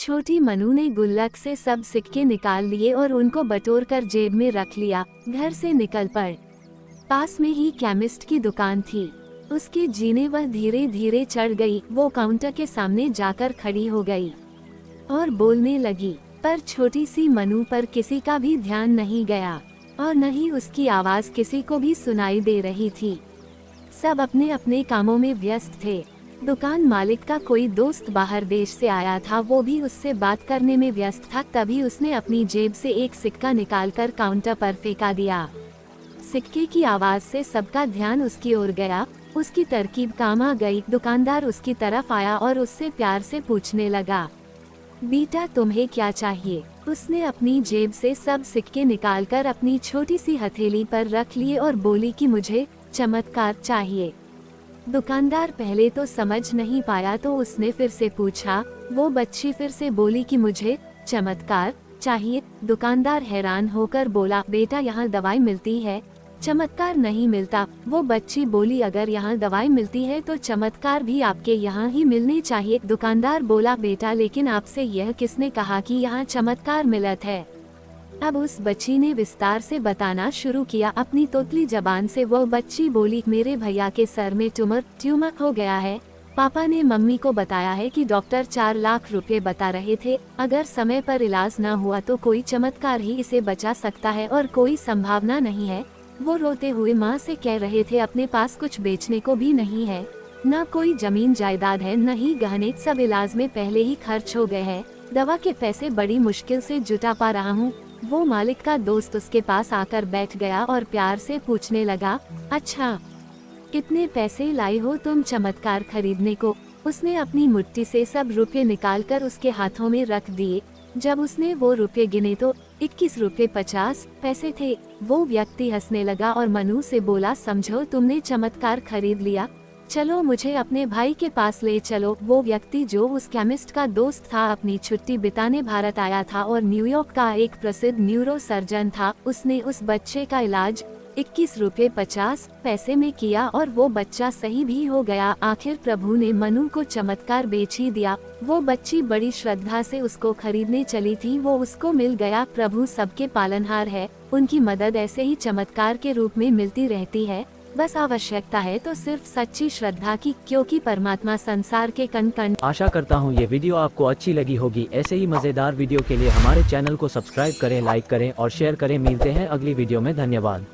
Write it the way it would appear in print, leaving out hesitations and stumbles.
छोटी मनु ने गुल्लक से सब सिक्के निकाल लिए और उनको बटोर कर जेब में रख लिया। घर से निकल पड़। पास में ही केमिस्ट की दुकान थी। उसके जीने वह धीरे धीरे चढ़ गई। वो काउंटर के सामने जाकर खड़ी हो गई और बोलने लगी, पर छोटी सी मनु पर किसी का भी ध्यान नहीं गया और न ही उसकी आवाज किसी को भी सुनाई दे रही थी। सब अपने अपने कामों में व्यस्त थे। दुकान मालिक का कोई दोस्त बाहर देश से आया था, वो भी उससे बात करने में व्यस्त था। तभी उसने अपनी जेब से एक सिक्का निकालकर काउंटर पर फेंका दिया। सिक्के की आवाज से सबका ध्यान उसकी ओर गया। उसकी तरकीब काम आ गई। दुकानदार उसकी तरफ आया और उससे प्यार से पूछने लगा, बेटा तुम्हें क्या चाहिए? उसने अपनी जेब से सब सिक्के निकालकर अपनी छोटी सी हथेली पर रख लिए और बोली कि मुझे चमत्कार चाहिए। दुकानदार पहले तो समझ नहीं पाया, तो उसने फिर से पूछा। वो बच्ची फिर से बोली कि मुझे चमत्कार चाहिए। दुकानदार हैरान होकर बोला, बेटा यहाँ दवाई मिलती है, चमत्कार नहीं मिलता। वो बच्ची बोली, अगर यहाँ दवाई मिलती है तो चमत्कार भी आपके यहाँ ही मिलने चाहिए। दुकानदार बोला, बेटा लेकिन आपसे यह किसने कहा कि यहाँ चमत्कार मिलत है? अब उस बच्ची ने विस्तार से बताना शुरू किया अपनी तोतली जबान से। वो बच्ची बोली, मेरे भैया के सर में ट्यूमर हो गया है। पापा ने मम्मी को बताया है कि डॉक्टर 4 लाख रुपए बता रहे थे। अगर समय पर इलाज न हुआ तो कोई चमत्कार ही इसे बचा सकता है और कोई संभावना नहीं है। वो रोते हुए माँ से कह रहे थे, अपने पास कुछ बेचने को भी नहीं है, न कोई जमीन जायदाद है, न ही गहने। सब इलाज में पहले ही खर्च हो गए हैं। दवा के पैसे बड़ी मुश्किल से जुटा पा रहा हूँ। वो मालिक का दोस्त उसके पास आकर बैठ गया और प्यार से पूछने लगा, अच्छा कितने पैसे लाई हो तुम चमत्कार खरीदने को? उसने अपनी मुट्ठी से सब रुपए निकालकर उसके हाथों में रख दिए। जब उसने वो रुपए गिने तो 21 रुपए 50 पैसे थे। वो व्यक्ति हंसने लगा और मनु से बोला, समझो तुमने चमत्कार खरीद लिया, चलो मुझे अपने भाई के पास ले चलो। वो व्यक्ति जो उस केमिस्ट का दोस्त था, अपनी छुट्टी बिताने भारत आया था और न्यूयॉर्क का एक प्रसिद्ध न्यूरो सर्जन था। उसने उस बच्चे का इलाज 21 रुपए 50 पैसे में किया और वो बच्चा सही भी हो गया। आखिर प्रभु ने मनु को चमत्कार बेच ही दिया। वो बच्ची बड़ी श्रद्धा से उसको खरीदने चली थी, वो उसको मिल गया। प्रभु सबके पालनहार है, उनकी मदद ऐसे ही चमत्कार के रूप में मिलती रहती है। बस आवश्यकता है तो सिर्फ सच्ची श्रद्धा की, क्योंकि परमात्मा संसार के कण कण। आशा करता हूँ ये वीडियो आपको अच्छी लगी होगी। ऐसे ही मजेदार वीडियो के लिए हमारे चैनल को सब्सक्राइब करें, लाइक करें और शेयर करें। मिलते हैं अगली वीडियो में। धन्यवाद।